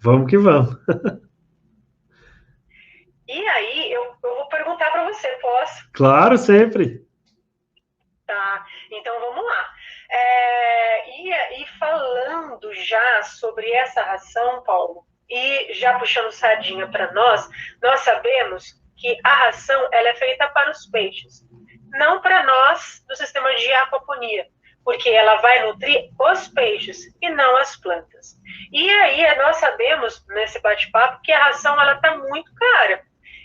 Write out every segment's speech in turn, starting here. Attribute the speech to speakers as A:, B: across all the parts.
A: Vamos que vamos.
B: E aí, eu vou perguntar para você, posso?
A: Claro, sempre.
B: Tá, então vamos lá. E falando já sobre essa ração, Paulo, e já puxando sardinha para nós sabemos que a ração ela é feita para os peixes, não para nós do sistema de aquaponia, porque ela vai nutrir os peixes e não as plantas. E aí nós sabemos nesse bate-papo que a ração ela está muito cara.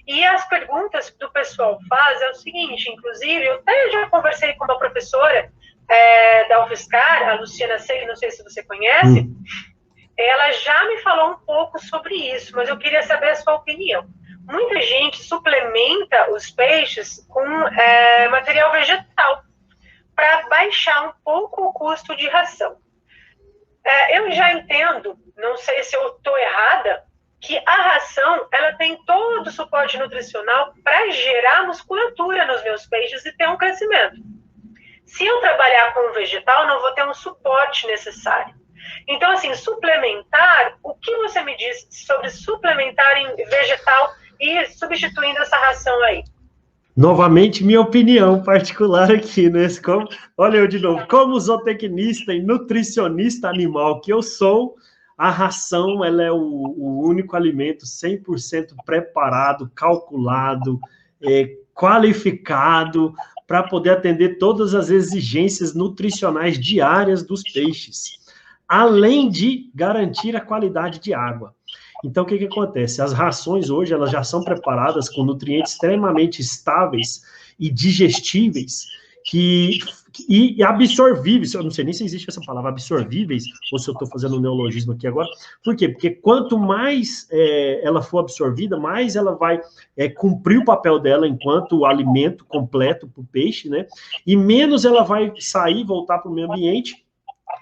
B: E as perguntas que o pessoal faz é o seguinte, inclusive, eu até já conversei com uma professora da UFSCar, a Luciana Seig, não sei se você conhece,
A: Hum.
B: ela já me falou um pouco sobre isso, mas eu queria saber a sua opinião. Muita gente suplementa os peixes com material vegetal para baixar um pouco o custo de ração. Eu já entendo, não sei se eu estou errada, que a ração ela tem todo o suporte nutricional para gerar musculatura nos meus peixes e ter um crescimento. Se eu trabalhar com vegetal, não vou ter um suporte necessário. Então, assim, suplementar, o que você me diz sobre suplementar em vegetal e substituindo essa ração aí?
A: Novamente, minha opinião particular aqui, né? Olha eu de novo. Como zootecnista e nutricionista animal que eu sou, a ração ela é o único alimento 100% preparado, calculado, qualificado para poder atender todas as exigências nutricionais diárias dos peixes, além de garantir a qualidade de água. Então, o que acontece? As rações hoje elas já são preparadas com nutrientes extremamente estáveis e digestíveis e absorvíveis. Eu não sei nem se existe essa palavra, absorvíveis, ou se eu estou fazendo um neologismo aqui agora. Por quê? Porque quanto mais ela for absorvida, mais ela vai cumprir o papel dela enquanto alimento completo para o peixe, né? E menos ela vai sair e voltar para o meio ambiente,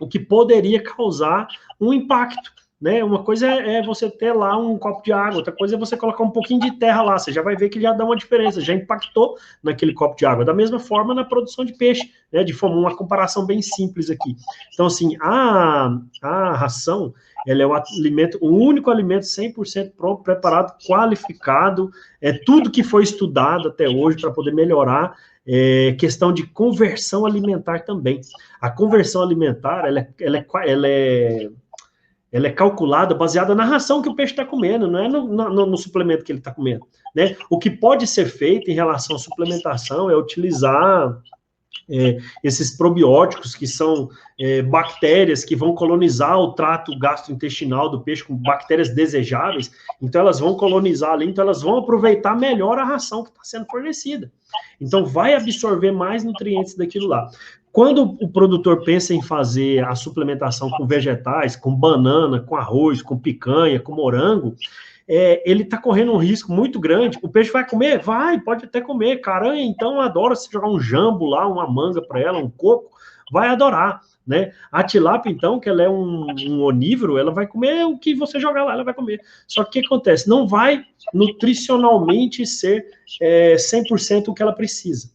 A: o que poderia causar um impacto. Né? Uma coisa é você ter lá um copo de água, outra coisa é você colocar um pouquinho de terra lá, você já vai ver que já dá uma diferença, já impactou naquele copo de água. Da mesma forma na produção de peixe, né? De forma, uma comparação bem simples aqui. Então, assim, a ração, ela é o único alimento 100% pronto, preparado, qualificado, tudo que foi estudado até hoje para poder melhorar, questão de conversão alimentar também. A conversão alimentar, ela é calculada baseada na ração que o peixe está comendo, não é no suplemento que ele está comendo. Né? O que pode ser feito em relação à suplementação é utilizar esses probióticos, que são bactérias que vão colonizar o trato gastrointestinal do peixe com bactérias desejáveis, então elas vão colonizar ali, então elas vão aproveitar melhor a ração que está sendo fornecida. Então vai absorver mais nutrientes daquilo lá. Quando o produtor pensa em fazer a suplementação com vegetais, com banana, com arroz, com picanha, com morango, ele está correndo um risco muito grande. O peixe vai comer? Vai, pode até comer. Caranha, então, adora se jogar um jambo lá, uma manga para ela, um coco, vai adorar. Né? A tilápia, então, que ela é um onívoro, ela vai comer o que você jogar lá, ela vai comer. Só que o que acontece? Não vai nutricionalmente ser 100% o que ela precisa.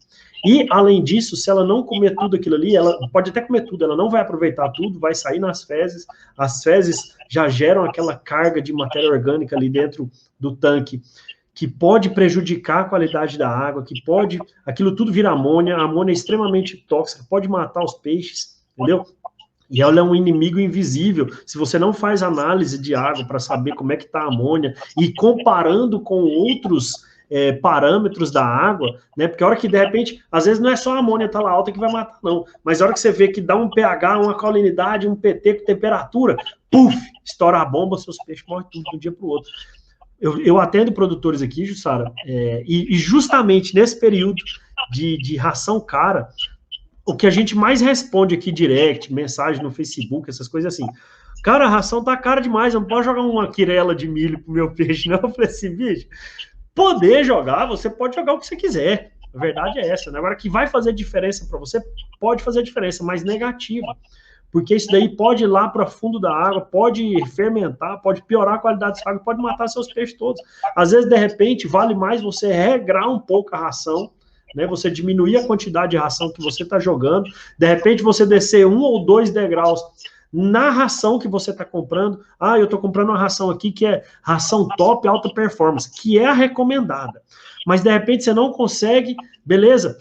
A: E, além disso, se ela não comer tudo aquilo ali, ela pode até comer tudo, ela não vai aproveitar tudo, vai sair nas fezes, as fezes já geram aquela carga de matéria orgânica ali dentro do tanque, que pode prejudicar a qualidade da água, que pode, aquilo tudo vira amônia, a amônia é extremamente tóxica, pode matar os peixes, entendeu? E ela é um inimigo invisível. Se você não faz análise de água para saber como é que está a amônia e comparando com outros parâmetros da água, né? Porque a hora que de repente, às vezes não é só a amônia tá lá alta que vai matar, não. Mas a hora que você vê que dá um pH, uma calinidade, um PT com temperatura, puf, estoura a bomba, seus peixes morrem tudo de um dia para o outro. Eu atendo produtores aqui, Jussara, e justamente nesse período de ração cara, o que a gente mais responde aqui, direct, mensagem no Facebook, essas coisas assim. Cara, a ração tá cara demais, eu não posso jogar uma quirela de milho pro meu peixe, não. Eu falei assim, bicho, poder jogar, você pode jogar o que você quiser. A verdade é essa, né? Agora, que vai fazer diferença para você, pode fazer diferença, mas negativa. Porque isso daí pode ir lá para fundo da água, pode fermentar, pode piorar a qualidade da água, pode matar seus peixes todos. Às vezes, de repente, vale mais você regrar um pouco a ração, né? Você diminuir a quantidade de ração que você está jogando, de repente você descer 1 ou 2 degraus na ração que você está comprando. Ah, eu estou comprando uma ração aqui que é ração top, alta performance, que é a recomendada. Mas, de repente, você não consegue, beleza,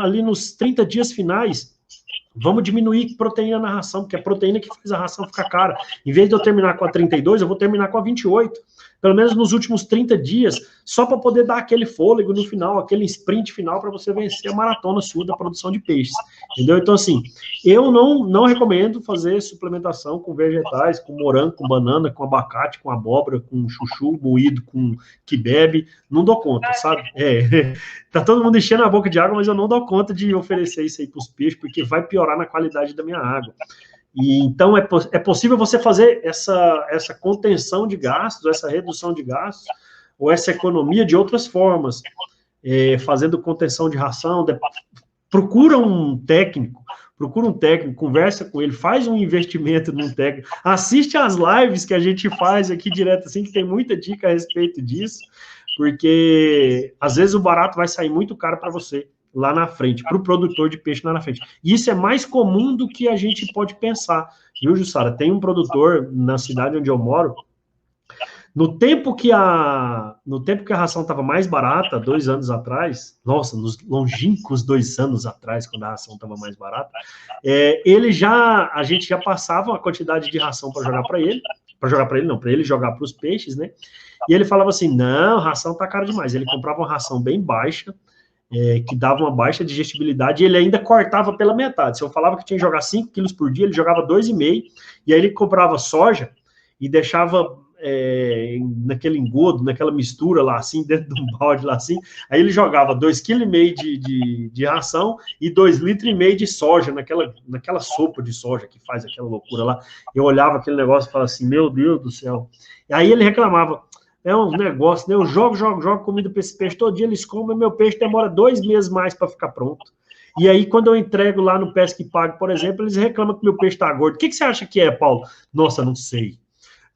A: ali nos 30 dias finais, vamos diminuir proteína na ração, porque é a proteína que faz a ração ficar cara. Em vez de eu terminar com a 32, eu vou terminar com a 28. Pelo menos nos últimos 30 dias, só para poder dar aquele fôlego no final, aquele sprint final para você vencer a maratona sua da produção de peixes. Entendeu? Então, assim, eu não recomendo fazer suplementação com vegetais, com morango, com banana, com abacate, com abóbora, com chuchu moído, com quibe. Não dou conta, sabe? Tá todo mundo enchendo a boca de água, mas eu não dou conta de oferecer isso aí para os peixes, porque vai piorar na qualidade da minha água. E, então, é possível você fazer essa contenção de gastos, essa redução de gastos, ou essa economia de outras formas, fazendo contenção de ração. Procura um técnico, conversa com ele, faz um investimento num técnico, assiste as lives que a gente faz aqui direto, assim, que tem muita dica a respeito disso, porque às vezes o barato vai sair muito caro para você lá na frente, para o produtor de peixe lá na frente. E isso é mais comum do que a gente pode pensar. Viu, Jussara? Tem um produtor na cidade onde eu moro, no tempo que a ração estava mais barata, 2 anos atrás, nossa, nos longínquos 2 anos atrás, quando a ração estava mais barata, a gente já passava a quantidade de ração para jogar para ele jogar para os peixes, né? E ele falava assim, não, ração tá cara demais. Ele comprava uma ração bem baixa, que dava uma baixa digestibilidade, e ele ainda cortava pela metade. Se eu falava que tinha que jogar 5 quilos por dia, ele jogava 2,5, e aí ele comprava soja e deixava naquele engodo, naquela mistura lá, assim, dentro de um balde lá, assim, aí ele jogava 2,5 kg de ração e 2,5 litros de soja, naquela sopa de soja que faz aquela loucura lá. Eu olhava aquele negócio e falava assim, meu Deus do céu. E aí ele reclamava, é um negócio, né? Eu jogo comida para esse peixe, todo dia eles comem, meu peixe demora 2 meses mais para ficar pronto. E aí, quando eu entrego lá no Pesca e Pague, por exemplo, eles reclamam que meu peixe está gordo. O que você acha que é, Paulo? Nossa, não sei.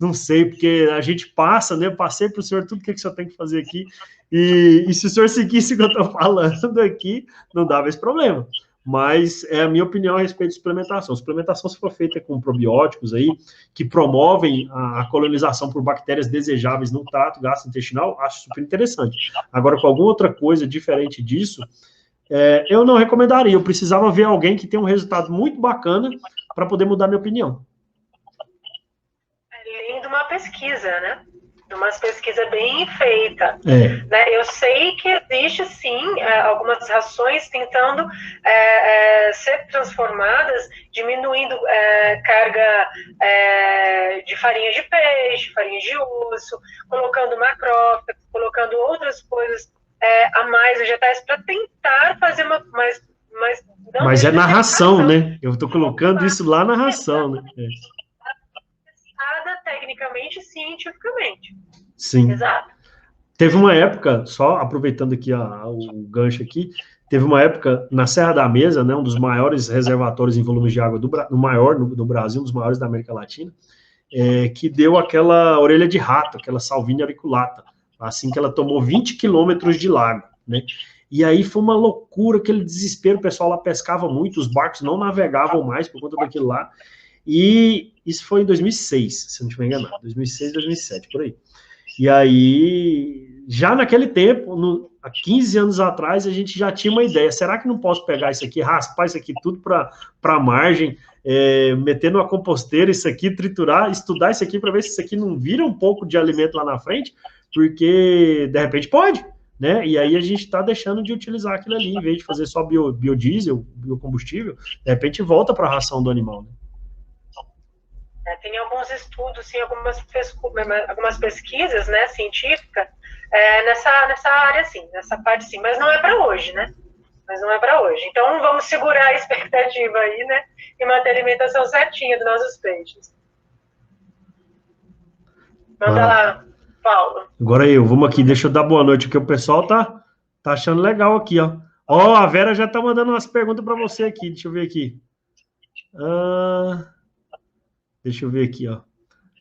A: Não sei, porque a gente passa, né? Eu passei para o senhor tudo o que o senhor tem que fazer aqui. E se o senhor seguisse o que eu estou falando aqui, não dava esse problema. Mas é a minha opinião a respeito de suplementação. Suplementação, se for feita com probióticos aí, que promovem a colonização por bactérias desejáveis no trato gastrointestinal, acho super interessante. Agora, com alguma outra coisa diferente disso, eu não recomendaria. Eu precisava ver alguém que tem um resultado muito bacana para poder mudar minha opinião.
B: Além de uma pesquisa, né? De uma pesquisa bem feita. Né? Eu sei que existe, sim, algumas rações tentando ser transformadas, diminuindo carga de farinha de peixe, farinha de osso, colocando macrófagos, colocando outras coisas a mais vegetais para tentar fazer mas
A: é na ração, né? Eu estou colocando isso lá na ração, né?
B: Tecnicamente, cientificamente.
A: Sim.
B: Exato.
A: Teve uma época, só aproveitando aqui o gancho aqui, teve uma época na Serra da Mesa, né, um dos maiores reservatórios em volumes de água no Brasil, um dos maiores da América Latina, que deu aquela orelha de rato, aquela salvinia auriculata, assim que ela tomou 20 quilômetros de lago, né? E aí foi uma loucura, aquele desespero, o pessoal lá pescava muito, os barcos não navegavam mais por conta daquilo lá. E isso foi em 2006, se eu não estiver enganado, 2006, 2007, por aí. E aí, já naquele tempo, há 15 anos atrás, a gente já tinha uma ideia, será que não posso pegar isso aqui, raspar isso aqui tudo para a margem, meter numa composteira isso aqui, triturar, estudar isso aqui para ver se isso aqui não vira um pouco de alimento lá na frente, porque de repente pode, né? E aí a gente está deixando de utilizar aquilo ali, em vez de fazer só biodiesel, biocombustível, de repente volta para a ração do animal, né?
B: Tem alguns estudos, sim, algumas pesquisas, né, científicas, nessa área, sim, nessa parte, sim, mas não é para hoje, né? Mas não é para hoje. Então, vamos segurar a expectativa aí, né, e manter a alimentação certinha dos nossos peixes. Manda lá, Paulo.
A: Agora vamos aqui, deixa eu dar boa noite, porque o pessoal tá achando legal aqui, ó. Ó, a Vera já tá mandando umas perguntas para você aqui, deixa eu ver aqui. Deixa eu ver aqui, ó.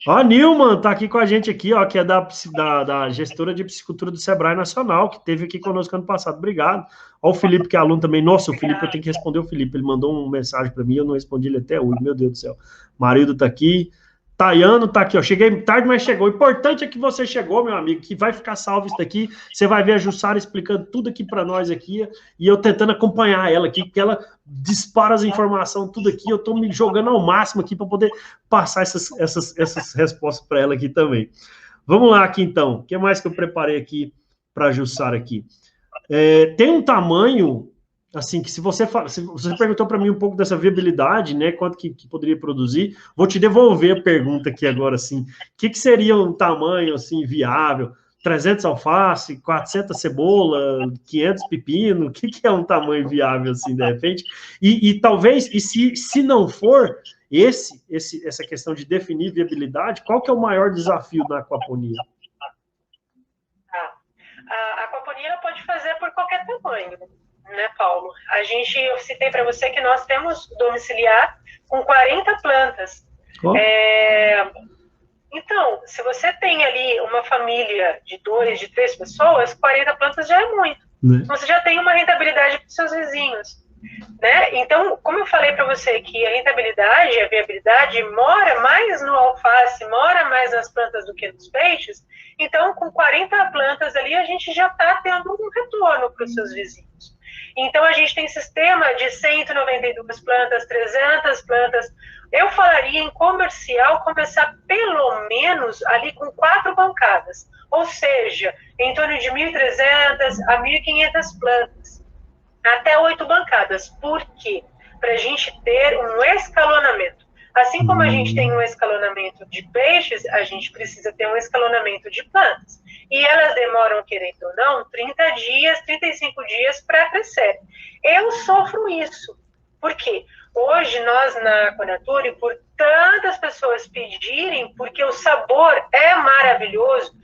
A: Ó, a Nilman tá aqui com a gente aqui, ó, que é da gestora de piscicultura do Sebrae Nacional, que esteve aqui conosco ano passado. Obrigado. Ó, o Felipe, que é aluno também. Nossa, o Felipe, eu tenho que responder o Felipe. Ele mandou uma mensagem para mim, eu não respondi ele até hoje. Meu Deus do céu. Marido tá aqui. Tayano tá aqui, ó. Cheguei tarde, mas chegou. O importante é que você chegou, meu amigo, que vai ficar salvo isso daqui. Você vai ver a Jussara explicando tudo aqui para nós aqui, e eu tentando acompanhar ela aqui, porque ela dispara as informações, tudo aqui. Eu tô me jogando ao máximo aqui para poder passar essas respostas para ela aqui também. Vamos lá aqui, então. O que mais que eu preparei aqui para a Jussara aqui? Tem um tamanho... Assim, que se você perguntou para mim um pouco dessa viabilidade, né, quanto que poderia produzir, vou te devolver a pergunta aqui agora, assim, o que seria um tamanho, assim, viável? 300 alface, 400 cebola, 500 pepino, o que é um tamanho viável, assim, de repente? E talvez, se não for essa questão de definir viabilidade, qual que é o maior desafio na aquaponia?
B: A aquaponia ela pode fazer por qualquer tamanho, né, Paulo? Eu citei para você que nós temos domiciliar com 40 plantas. Oh. Então, se você tem ali uma família de 2, de 3 pessoas, 40 plantas já é muito. Você já tem uma rentabilidade para os seus vizinhos, né? Então, como eu falei para você que a rentabilidade, a viabilidade mora mais no alface, mora mais nas plantas do que nos peixes, então com 40 plantas ali a gente já está tendo um retorno para os seus vizinhos. Então, a gente tem sistema de 192 plantas, 300 plantas. Eu falaria em comercial começar pelo menos ali com 4 bancadas, ou seja, em torno de 1.300 a 1.500 plantas, até 8 bancadas. Por quê? Para a gente ter um escalonamento. Assim como a gente tem um escalonamento de peixes, a gente precisa ter um escalonamento de plantas. E elas demoram, querendo ou não, 30 dias, 35 dias para crescer. Eu sofro isso. Por quê? Hoje, nós na Aquanature, por tantas pessoas pedirem, porque o sabor é maravilhoso,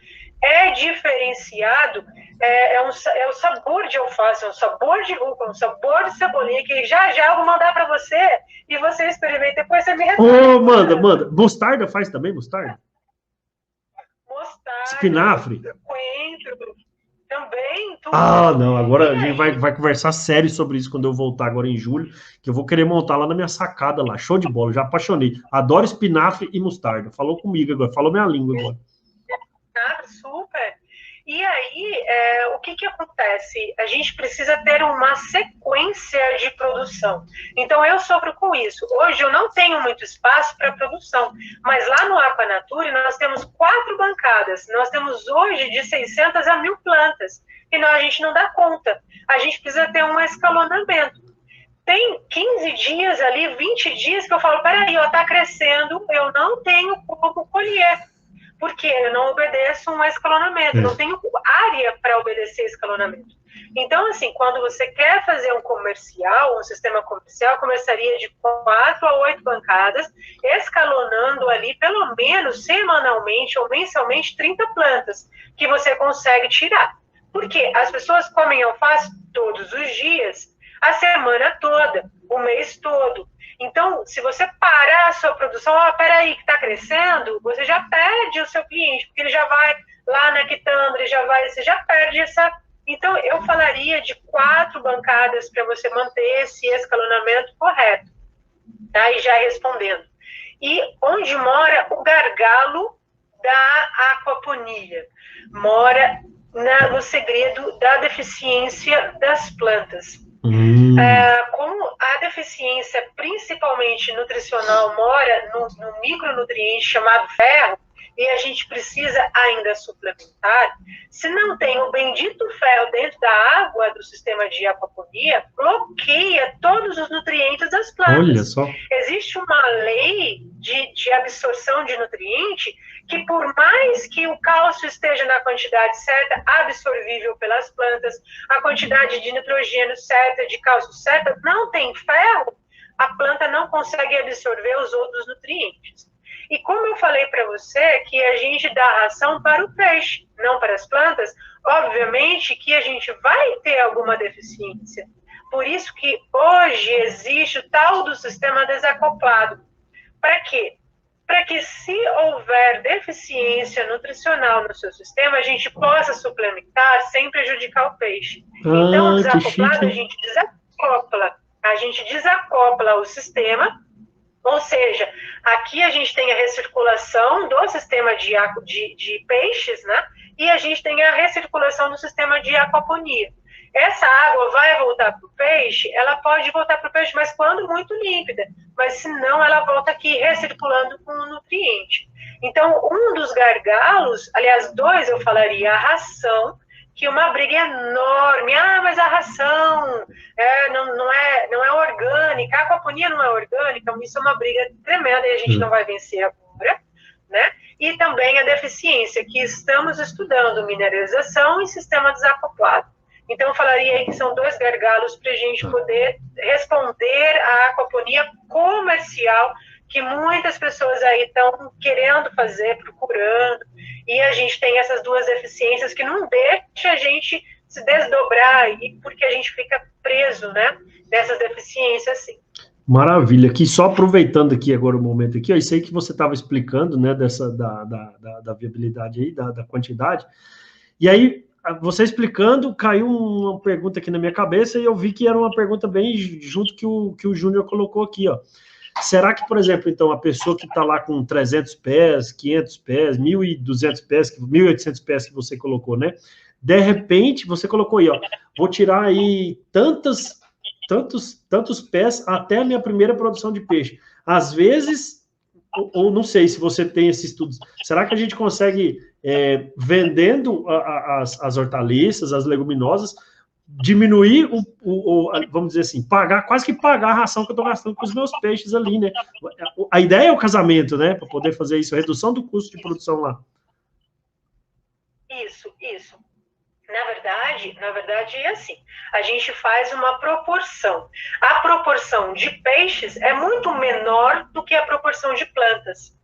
B: é diferenciado, é o sabor de alface, é o sabor de rúcula, é o sabor de cebolinha, que já eu vou mandar para você e você experimenta, depois você me retorna.
A: Manda. Mostarda faz também, mostarda?
B: Mostarda.
A: Espinafre.
B: Coentro. Também. Tudo.
A: Não, agora a gente vai conversar sério sobre isso quando eu voltar agora em julho, que eu vou querer montar lá na minha sacada lá, show de bola, já apaixonei. Adoro espinafre e mostarda. Falou comigo agora, falou minha língua agora.
B: Super. E aí, o que acontece? A gente precisa ter uma sequência de produção. Então, eu sofro com isso. Hoje, eu não tenho muito espaço para produção, mas lá no Aquanature, nós temos 4 bancadas. Nós temos hoje de 600 a 1.000 plantas. E a gente não dá conta. A gente precisa ter um escalonamento. Tem 15 dias ali, 20 dias que eu falo, peraí, está crescendo, eu não tenho como colher. Porque eu não obedeço um escalonamento, não tenho área para obedecer escalonamento. Então, assim, quando você quer fazer um comercial, um sistema comercial, começaria de 4 a 8 bancadas, escalonando ali pelo menos semanalmente ou mensalmente 30 plantas, que você consegue tirar. Porque as pessoas comem alface todos os dias, a semana toda, o mês todo. Então, se você parar a sua produção, peraí, que está crescendo, você já perde o seu cliente, porque ele já vai lá na quitandra, você já perde essa... Então, eu falaria de 4 bancadas para você manter esse escalonamento correto. Tá? E já respondendo. E onde mora o gargalo da aquaponia? Mora no segredo da deficiência das plantas. Como a deficiência, principalmente nutricional, mora no micronutriente chamado ferro, e a gente precisa ainda suplementar, se não tem o bendito ferro dentro da água do sistema de aquaponia, bloqueia todos os nutrientes das plantas.
A: Olha só.
B: Existe uma lei de absorção de nutriente que, por mais que o cálcio esteja na quantidade certa, absorvível pelas plantas, a quantidade de nitrogênio certa, de cálcio certa, não tem ferro, a planta não consegue absorver os outros nutrientes. E como eu falei para você que a gente dá ração para o peixe, não para as plantas, obviamente que a gente vai ter alguma deficiência. Por isso que hoje existe o tal do sistema desacoplado. Para quê? para que, se houver deficiência nutricional no seu sistema, a gente possa suplementar sem prejudicar o peixe. Então, desacoplado, a gente desacopla o sistema, ou seja, aqui a gente tem a recirculação do sistema de peixes, né? E a gente tem a recirculação do sistema de aquaponia. Essa água vai voltar para o peixe, ela pode voltar para o peixe, mas quando muito límpida. Mas se não, ela volta aqui recirculando com o nutriente. Então, um dos gargalos, aliás, dois eu falaria, a ração, que uma briga enorme. Ah, mas a ração não é orgânica, a aquaponia não é orgânica, isso é uma briga tremenda e a gente não vai vencer agora, né? E também a deficiência, que estamos estudando mineralização e sistema desacoplado. Então, eu falaria aí que são dois gargalos para a gente poder responder à aquaponia comercial, que muitas pessoas aí estão querendo fazer, procurando, e a gente tem essas duas deficiências que não deixa a gente se desdobrar, porque a gente fica preso, né, nessas deficiências, sim.
A: Maravilha. Aqui, só aproveitando aqui agora o momento aqui, ó, isso aí que você estava explicando, né, da viabilidade aí, da quantidade, e aí, você explicando, caiu uma pergunta aqui na minha cabeça e eu vi que era uma pergunta bem junto que o Júnior colocou aqui, ó. Será que, por exemplo, então, a pessoa que está lá com 300 pés, 500 pés, 1.200 pés, 1.800 pés que você colocou, né? De repente, você colocou aí, ó, vou tirar aí tantos pés até a minha primeira produção de peixe. Às vezes, ou não sei se você tem esses estudos, será que a gente consegue, vendendo as hortaliças, as leguminosas, diminuir vamos dizer assim, quase que pagar a ração que eu estou gastando com os meus peixes ali, né? A ideia é o casamento, né? Para poder fazer isso, a redução do custo de produção lá.
B: Isso. Na verdade é assim, a gente faz uma proporção. A proporção de peixes é muito menor do que a proporção de plantas.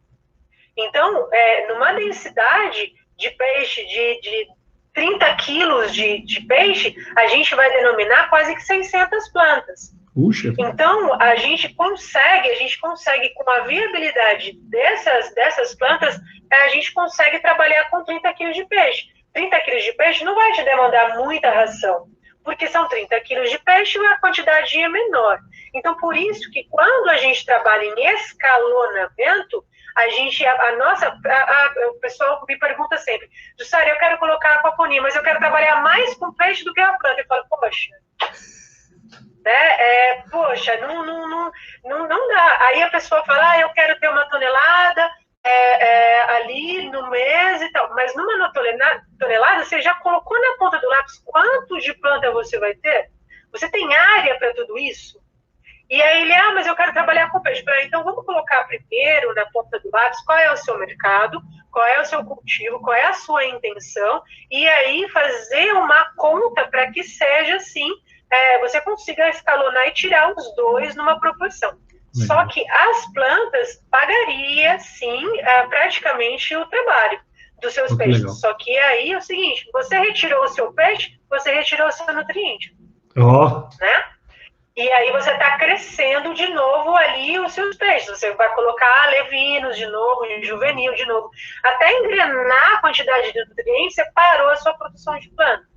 B: Então, numa densidade de peixe de 30 quilos de peixe, a gente vai denominar quase que 600 plantas.
A: Puxa.
B: Então, a gente consegue com a viabilidade dessas plantas, a gente consegue trabalhar com 30 quilos de peixe. 30 quilos de peixe não vai te demandar muita ração, porque são 30 quilos de peixe e a quantidade é menor. Então, por isso que quando a gente trabalha em escalonamento, o pessoal me pergunta sempre, Jussara, eu quero colocar aquaponia, mas eu quero trabalhar mais com peixe do que a planta. Eu falo, poxa, né? Não dá. Aí a pessoa fala, eu quero ter 1 tonelada ali no mês e tal, mas numa tonelada você já colocou na ponta do lápis quanto de planta você vai ter? Você tem área para tudo isso? E aí ele, mas eu quero trabalhar com peixe. Então vamos colocar primeiro na ponta do lápis qual é o seu mercado, qual é o seu cultivo, qual é a sua intenção, e aí fazer uma conta para que seja assim, você consiga escalonar e tirar os dois numa proporção. Só que as plantas pagaria, sim, praticamente o trabalho dos seus peixes. Legal. Só que aí é o seguinte, você retirou o seu peixe, você retirou o seu nutriente. Né? E aí você está crescendo de novo ali os seus peixes. Você vai colocar levinos de novo, juvenil de novo. Até engrenar a quantidade de nutrientes, você parou a sua produção de planta.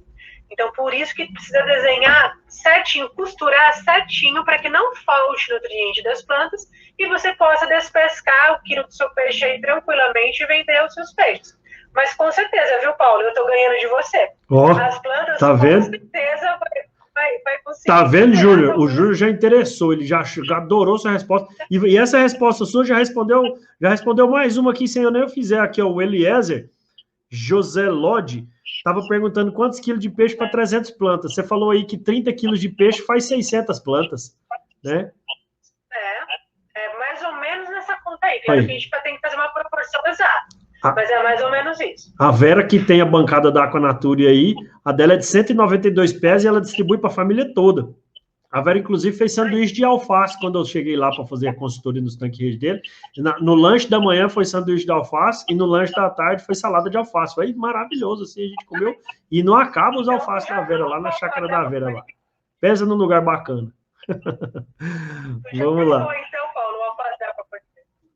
B: Então, por isso que precisa desenhar certinho, costurar certinho, para que não falte nutriente das plantas e você possa despescar o quilo do seu peixe aí tranquilamente e vender os seus peixes. Mas com certeza, viu, Paulo? Eu estou ganhando de você.
A: As plantas, tá vendo? Com certeza vai conseguir. Tá vendo, Júnior? O Júnior já interessou, ele já adorou sua resposta. E essa resposta sua já respondeu mais uma aqui, sem eu nem fizer. Aqui, ó, o Eliezer José Lodi estava perguntando quantos quilos de peixe para 300 plantas. Você falou aí que 30 quilos de peixe faz 600 plantas, né?
B: Mais ou menos nessa conta aí. Claro que a gente tem que fazer uma proporção exata. Mas é mais ou menos isso.
A: A Vera, que tem a bancada da Aquanature aí, a dela é de 192 pés e ela distribui para a família toda. A Vera, inclusive, fez sanduíche de alface quando eu cheguei lá para fazer a consultoria nos tanques dele. No lanche da manhã foi sanduíche de alface e no lanche da tarde foi salada de alface. Foi maravilhoso, assim, a gente comeu. E não acaba os alfaces da Vera, lá na chácara da Vera. Lá. Pensa num lugar bacana. Vamos lá.
B: Então, Paulo, o alface dá para fazer.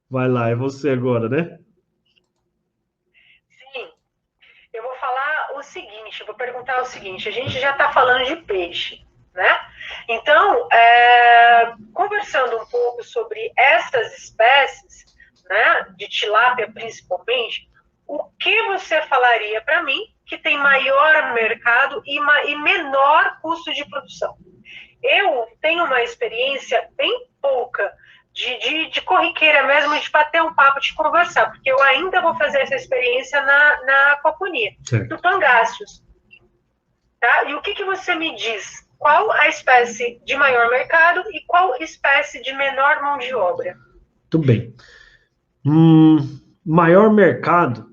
A: Vai lá, é você agora, né?
B: Sim, eu vou falar o seguinte, vou perguntar o seguinte, a gente já está falando de peixe, né? Então, conversando um pouco sobre essas espécies, né, de tilápia principalmente, o que você falaria para mim que tem maior mercado e menor custo de produção? Eu tenho uma experiência bem pouca de corriqueira mesmo, de bater um papo, de conversar, porque eu ainda vou fazer essa experiência na aquaponia, do Pangáceos. Tá? E o que você me diz? Qual a espécie de maior mercado e qual espécie de menor mão de obra?
A: Tudo bem. Maior mercado.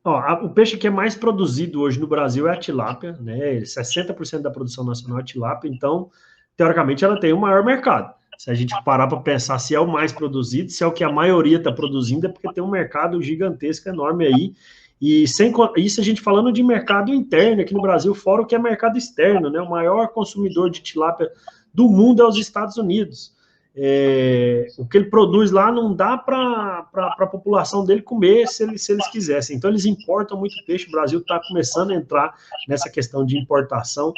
A: Ó, o peixe que é mais produzido hoje no Brasil é a tilápia, né? 60% da produção nacional é tilápia, então, teoricamente, ela tem o maior mercado. Se a gente parar para pensar se é o mais produzido, se é o que a maioria está produzindo, é porque tem um mercado gigantesco, enorme aí. E sem isso a gente falando de mercado interno aqui no Brasil, fora o que é mercado externo, né? O maior consumidor de tilápia do mundo é os Estados Unidos. O que ele produz lá não dá para a população dele comer se eles quisessem. Então, eles importam muito peixe. O Brasil está começando a entrar nessa questão de importação.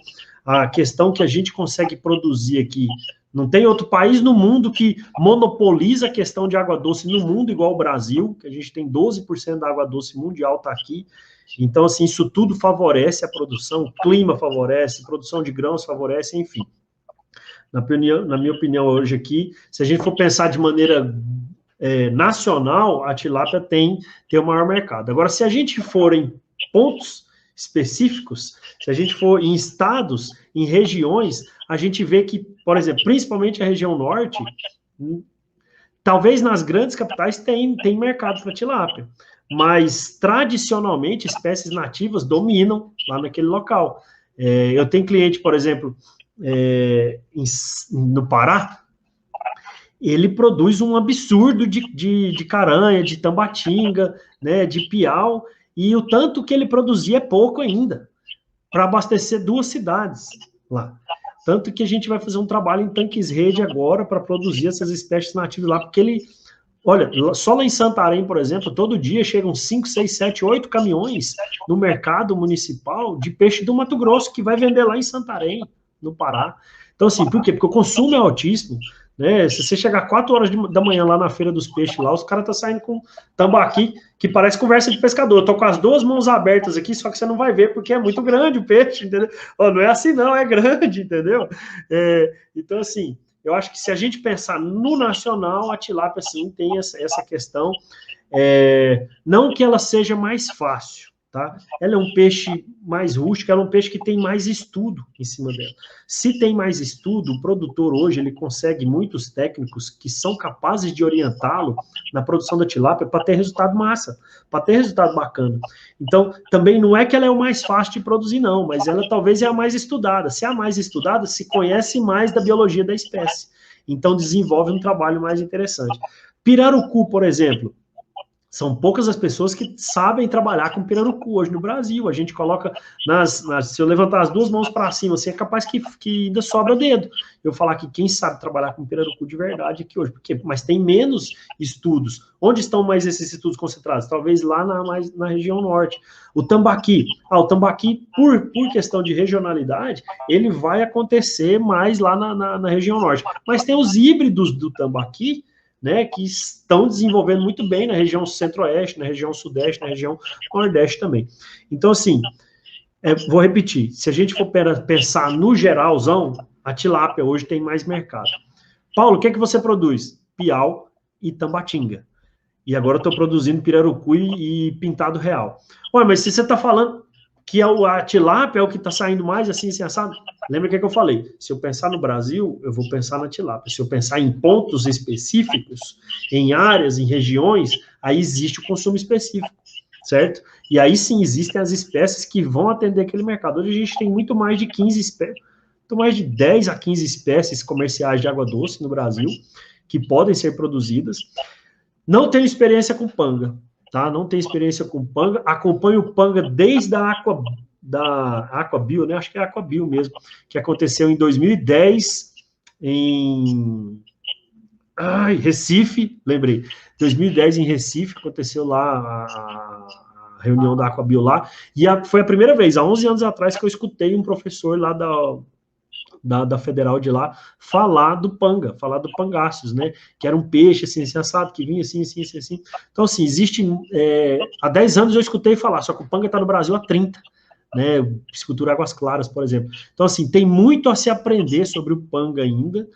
A: A questão que a gente consegue produzir aqui, não tem outro país no mundo que monopoliza a questão de água doce no mundo igual o Brasil, que a gente tem 12% da água doce mundial está aqui. Então, assim, isso tudo favorece a produção, o clima favorece, produção de grãos favorece, enfim. Na minha opinião, hoje aqui, se a gente for pensar de maneira nacional, a tilápia tem o maior mercado. Agora, se a gente for em pontos específicos, se a gente for em estados, em regiões, a gente vê que, por exemplo, principalmente a região norte, talvez nas grandes capitais tem mercado para tilápia, mas tradicionalmente espécies nativas dominam lá naquele local. Eu tenho cliente, por exemplo, no Pará, ele produz um absurdo de caranha, de tambatinga, né, de piau, e o tanto que ele produzia é pouco ainda, para abastecer 2 cidades lá. Tanto que a gente vai fazer um trabalho em tanques rede agora para produzir essas espécies nativas lá, porque ele, olha, só lá em Santarém, por exemplo, todo dia chegam 5, 6, 7, 8 caminhões no mercado municipal de peixe do Mato Grosso, que vai vender lá em Santarém, no Pará. Então, assim, por quê? Porque o consumo é altíssimo, né? Se você chegar 4 horas da manhã lá na feira dos peixes lá, os caras estão saindo com tambaqui, que parece conversa de pescador. Eu tô com as 2 mãos abertas aqui, só que você não vai ver, porque é muito grande o peixe, entendeu? Não é assim não, é grande, entendeu? Então, assim, eu acho que se a gente pensar no nacional, a tilápia, sim, tem essa questão. Não que ela seja mais fácil, tá? Ela é um peixe mais rústico, ela é um peixe que tem mais estudo em cima dela. Se tem mais estudo, o produtor hoje ele consegue muitos técnicos que são capazes de orientá-lo na produção da tilápia para ter resultado massa, para ter resultado bacana. Então, também não é que ela é o mais fácil de produzir, não, mas ela talvez é a mais estudada. Se é a mais estudada, se conhece mais da biologia da espécie. Então, desenvolve um trabalho mais interessante. Pirarucu, por exemplo, são poucas as pessoas que sabem trabalhar com pirarucu hoje no Brasil. A gente coloca se eu levantar as 2 mãos para cima, assim, é capaz que ainda sobra dedo. Eu falar que quem sabe trabalhar com pirarucu de verdade aqui hoje, mas tem menos estudos. Onde estão mais esses estudos concentrados? Talvez lá mais na região norte. O tambaqui, por questão de regionalidade, ele vai acontecer mais lá na região norte. Mas tem os híbridos do tambaqui, né, que estão desenvolvendo muito bem na região centro-oeste, na região sudeste, na região nordeste também. Então, assim, vou repetir, se a gente for pensar no geralzão, a tilápia hoje tem mais mercado. Paulo, o que é que você produz? Piau e tambatinga. E agora eu estou produzindo pirarucu e pintado real. Ué, mas se você está falando que a tilápia é o que está saindo mais assim, assado, lembra que eu falei? Se eu pensar no Brasil, eu vou pensar na tilápia. Se eu pensar em pontos específicos, em áreas, em regiões, aí existe o consumo específico, certo? E aí sim existem as espécies que vão atender aquele mercado. Hoje a gente tem muito mais de 15 espécies, muito mais de 10 a 15 espécies comerciais de água doce no Brasil, que podem ser produzidas. Não tenho experiência com panga, tá? Não tenho experiência com panga. Acompanho o panga desde a Aquabio, né? Acho que é a Aquabio mesmo, que aconteceu em 2010 em Recife, lembrei. 2010 em Recife, aconteceu lá a reunião da Aquabio lá, e foi a primeira vez, há 11 anos atrás, que eu escutei um professor lá da Federal de lá falar do panga, falar do pangáceos, né? Que era um peixe assim, assado, que vinha assim. Então, assim, existe... há 10 anos eu escutei falar, só que o panga está no Brasil há 30, né? Piscicultura Águas Claras, por exemplo. Então, assim, tem muito a se aprender sobre o panga ainda,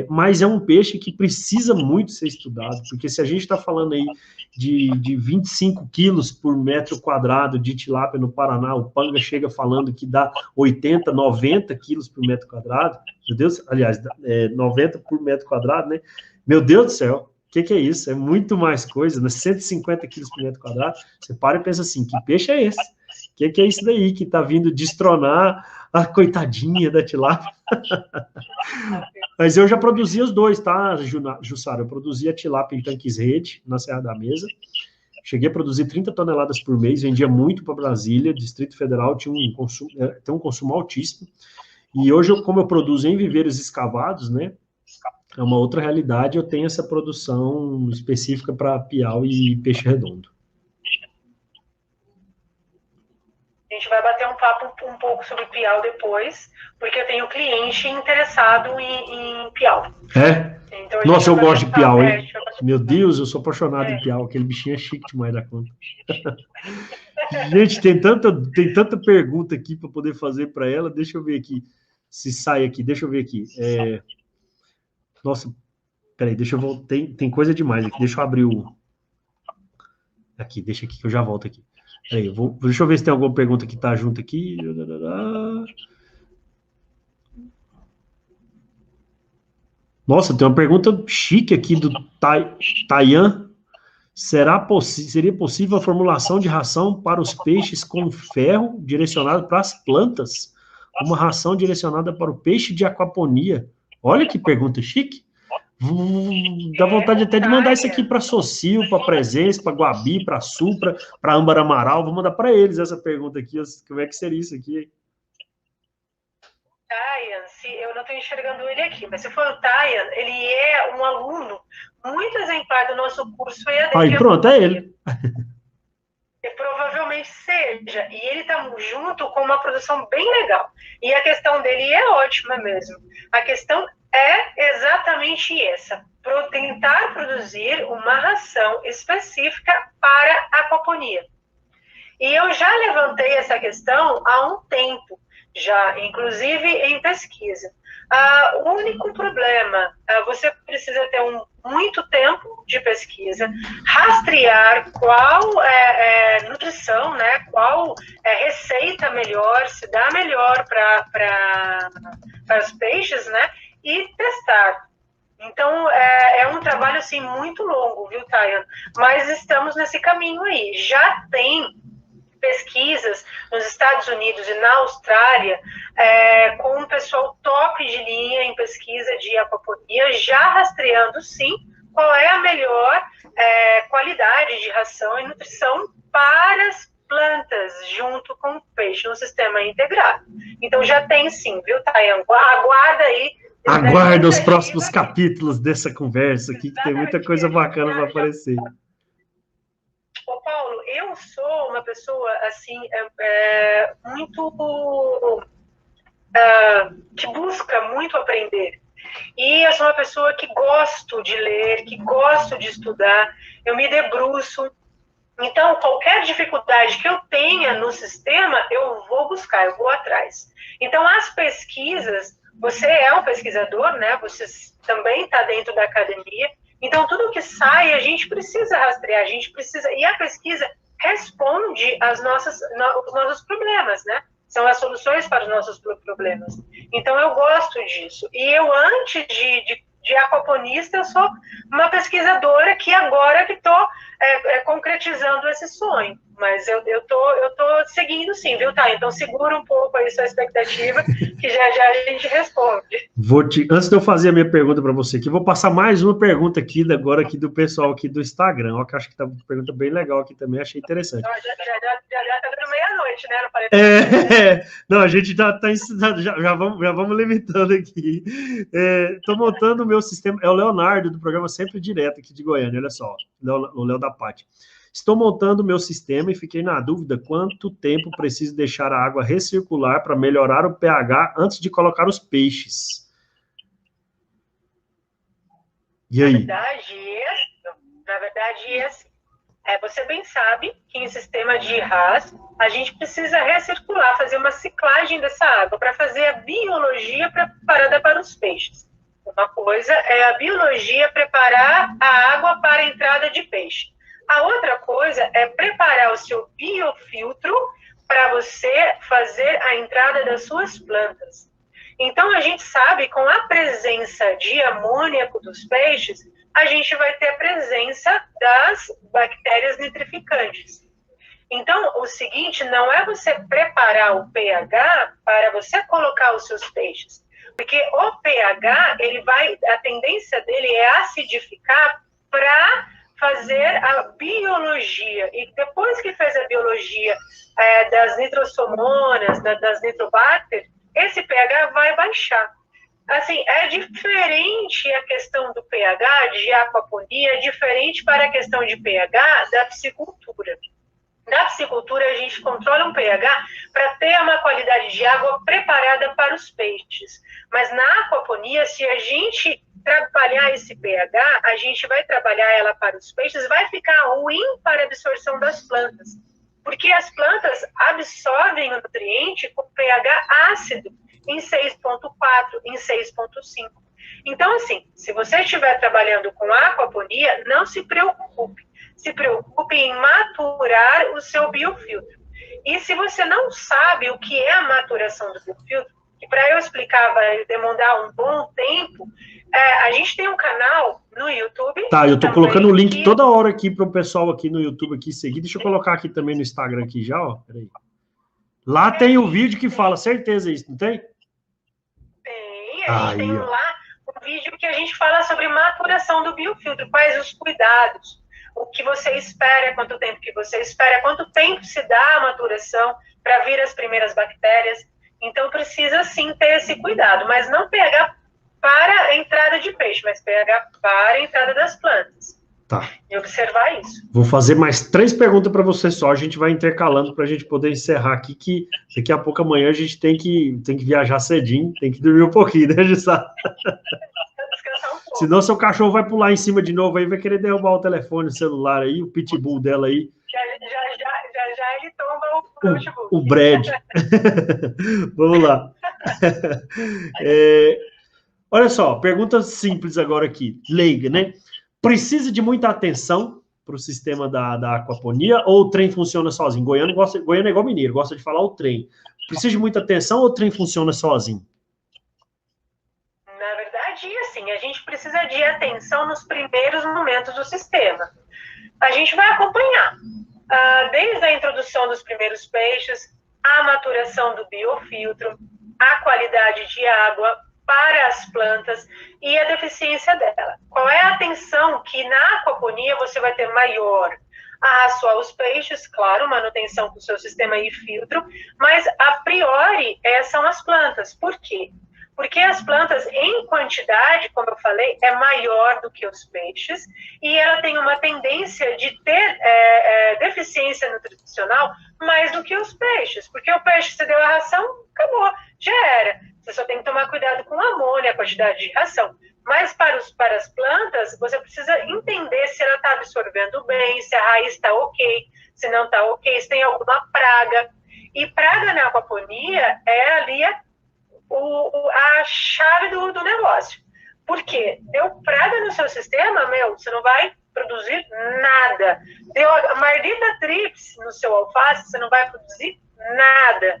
A: mas é um peixe que precisa muito ser estudado, porque se a gente está falando aí de 25 quilos por metro quadrado de tilápia no Paraná, o panga chega falando que dá 80, 90 quilos por metro quadrado, meu Deus, aliás, 90 por metro quadrado, né? Meu Deus do céu, o que é isso? É muito mais coisa, né? 150 quilos por metro quadrado, você para e pensa assim, que peixe é esse? O que é isso daí que está vindo destronar a coitadinha da tilápia? Mas eu já produzia os dois, tá, Jussara? Eu produzia tilápia em tanques rede, na Serra da Mesa. Cheguei a produzir 30 toneladas por mês, vendia muito para Brasília, Distrito Federal tem um consumo altíssimo. E hoje, como eu produzo em viveiros escavados, né, é uma outra realidade, eu tenho essa produção específica para piau e peixe redondo.
B: A gente vai bater um papo um pouco sobre piau depois, porque eu tenho cliente interessado em piau.
A: Então, nossa, eu gosto de piau, hein? Meu Deus, eu sou apaixonado em piau. Aquele bichinho é chique demais da conta. Gente, tem tanta pergunta aqui para poder fazer para ela. Deixa eu ver aqui se sai aqui. Deixa eu ver aqui. Nossa, peraí, deixa eu voltar. Tem coisa demais aqui. Deixa eu abrir o... Aqui, deixa aqui que eu já volto aqui. Peraí, deixa eu ver se tem alguma pergunta que tá junto aqui. Nossa, tem uma pergunta chique aqui do Tayan. Seria possível a formulação de ração para os peixes com ferro direcionado para as plantas? Uma ração direcionada para o peixe de aquaponia. Olha que pergunta chique. Dá vontade até de mandar isso aqui para Socio, para Presença, para Guabi, para Supra, para Âmbar Amaral. Vou mandar para eles essa pergunta aqui. Como é que seria isso aqui?
B: Tayan, eu não estou enxergando ele aqui, mas se for o Tayan, ele é um aluno muito exemplar do nosso curso EAD.
A: Aí, pronto, é ele.
B: Provavelmente seja. E ele está junto com uma produção bem legal. E a questão dele é ótima mesmo. A questão é exatamente essa. Tentar produzir uma ração específica para a aquaponia. E eu já levantei essa questão há um tempo, já, inclusive em pesquisa. O único problema, você precisa ter muito tempo de pesquisa, rastrear qual nutrição, né, qual receita melhor, se dá melhor para os peixes, né, e testar. Então, é um trabalho, assim, muito longo, viu, Tayan? Mas estamos nesse caminho aí. Já tem pesquisas nos Estados Unidos e na Austrália com o pessoal top de linha em pesquisa de aquaponia, já rastreando, sim, qual é a melhor qualidade de ração e nutrição para as plantas, junto com o peixe, no sistema integrado. Então, já tem, sim, viu, Tayan? Aguarda aí.
A: Aguarda os próximos capítulos dessa conversa aqui, que tem muita coisa bacana para aparecer.
B: Ô, Paulo, eu sou uma pessoa, assim, muito... que busca muito aprender. E eu sou uma pessoa que gosto de ler, que gosto de estudar, eu me debruço. Então, qualquer dificuldade que eu tenha no sistema, eu vou buscar, eu vou atrás. Então, as pesquisas... Você é um pesquisador, né? Você também está dentro da academia. Então, tudo que sai, a gente precisa rastrear, a gente precisa... E a pesquisa responde os nossos problemas, né? São as soluções para os nossos problemas. Então, eu gosto disso. E eu, antes de aquaponista, eu sou uma pesquisadora que agora que estou concretizando esse sonho. Mas eu tô seguindo sim, viu, tá? Então segura um pouco aí sua expectativa, que já a gente responde.
A: Antes de eu fazer a minha pergunta para você aqui, vou passar mais uma pergunta aqui agora aqui do pessoal aqui do Instagram, ó, que acho que tá uma pergunta bem legal aqui também, achei interessante.
B: Já tá dando meia meia-noite, né? Não falei
A: não, a gente já está ensinando, já vamos limitando aqui. Estou montando o meu sistema, é o Leonardo, do programa Sempre Direto, aqui de Goiânia, olha só, o Léo da Pátio. Estou montando o meu sistema e fiquei na dúvida quanto tempo preciso deixar a água recircular para melhorar o pH antes de colocar os peixes. E aí?
B: Na verdade, você bem sabe que em sistema de RAS, a gente precisa recircular, fazer uma ciclagem dessa água para fazer a biologia preparada para os peixes. Uma coisa é a biologia preparar a água para a entrada de peixe. A outra coisa é preparar o seu biofiltro para você fazer a entrada das suas plantas. Então, a gente sabe, com a presença de amôniaco dos peixes, a gente vai ter a presença das bactérias nitrificantes. Então, o seguinte, não é você preparar o pH para você colocar os seus peixes, porque o pH, a tendência dele é acidificar para fazer a biologia. E depois que fez a biologia das nitrossomonas, das nitrobacter, esse pH vai baixar. Assim, é diferente a questão do pH de aquaponia, é diferente para a questão de pH da piscicultura. Na piscicultura, a gente controla um pH para ter uma qualidade de água preparada para os peixes. Mas na aquaponia, se a gente trabalhar esse pH, a gente vai trabalhar ela para os peixes, vai ficar ruim para a absorção das plantas. Porque as plantas absorvem o nutriente com pH ácido, em 6,4, em 6,5. Então, assim, se você estiver trabalhando com aquaponia, não se preocupe. Se preocupe em maturar o seu biofiltro. E se você não sabe o que é a maturação do biofiltro, que para eu explicar vai demorar um bom tempo, a gente tem um canal no YouTube.
A: Tá, eu tô colocando o link toda hora aqui para o pessoal aqui no YouTube aqui seguir. Deixa eu colocar aqui também no Instagram aqui já, ó. Peraí. Lá tem o vídeo que fala, certeza isso, não tem?
B: Tem, a gente tem lá um vídeo que a gente fala sobre maturação do biofiltro, quais os cuidados, o que você espera, quanto tempo que você espera, quanto tempo se dá a maturação para vir as primeiras bactérias. Então, precisa sim ter esse cuidado, mas não pH para a entrada de peixe, mas pH para a entrada das plantas.
A: Tá.
B: E observar isso.
A: Vou fazer mais 3 perguntas para você só, a gente vai intercalando para a gente poder encerrar aqui, que daqui a pouco amanhã a gente tem que viajar cedinho, tem que dormir um pouquinho, né, Gissá?
B: Descansar um pouco.
A: Senão seu cachorro vai pular em cima de novo aí, vai querer derrubar o telefone, o celular aí, o pitbull dela aí.
B: Já ele tomba o notebook.
A: O Brad. Vamos lá. Olha só, pergunta simples agora aqui, leiga, né? Precisa de muita atenção para o sistema da aquaponia ou o trem funciona sozinho? Goiânia é igual mineiro, gosta de falar o trem. Precisa de muita atenção ou o trem funciona sozinho?
B: Na verdade, assim, a gente precisa de atenção nos primeiros momentos do sistema. A gente vai acompanhar, desde a introdução dos primeiros peixes, a maturação do biofiltro, a qualidade de água para as plantas e a deficiência dela. Qual é a atenção que na aquaponia você vai ter maior? Arraçoar os peixes, claro, manutenção com o seu sistema e filtro, mas a priori são as plantas. Por quê? Porque as plantas, em quantidade, como eu falei, é maior do que os peixes e ela tem uma tendência de ter deficiência nutricional mais do que os peixes. Porque o peixe, você deu a ração, acabou, já era. Você só tem que tomar cuidado com a amônia, a quantidade de ração. Mas para as plantas, você precisa entender se ela está absorvendo bem, se a raiz está ok, se não está ok, se tem alguma praga. E praga na aquaponia é ali a chave do negócio. Por quê? Deu praga no seu sistema, você não vai produzir nada. Deu a Mardita trips no seu alface, você não vai produzir nada.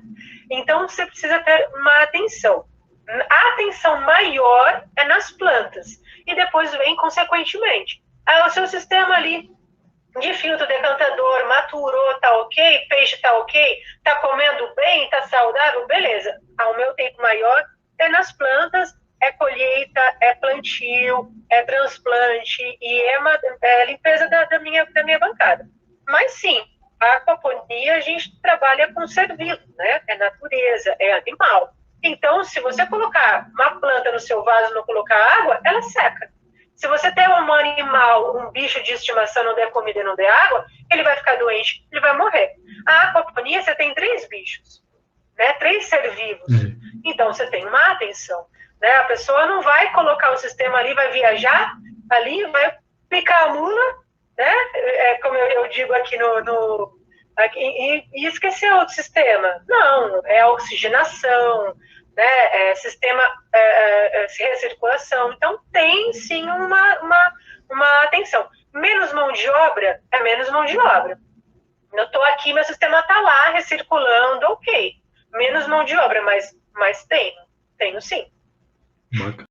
B: Então, você precisa ter uma atenção. A atenção maior é nas plantas. E depois vem, consequentemente, o seu sistema ali de filtro decantador maturou, tá ok, peixe tá ok, tá comendo bem, tá saudável, beleza. O meu tempo maior é nas plantas, é colheita, é plantio, é transplante e é limpeza da minha bancada. Mas sim, a aquaponia aquaponia a gente trabalha com ser vivo, né? É natureza, é animal. Então, se você colocar uma planta no seu vaso e não colocar água, ela seca. Se você tem um animal, um bicho de estimação, não der comida e não der água, ele vai ficar doente, ele vai morrer. A aquaponia, você tem 3 bichos, né? 3 seres vivos. Então, você tem uma atenção. Né? A pessoa não vai colocar o sistema ali, vai viajar ali, vai picar a mula, né? Como eu digo aqui e esquecer outro sistema. Não, é a oxigenação, né? É sistema recirculação. Então, tem sim uma atenção. Menos mão de obra é menos mão de obra. Eu estou aqui, meu sistema está lá, recirculando, ok. Menos mão de obra, mas tenho sim.
A: Bacana.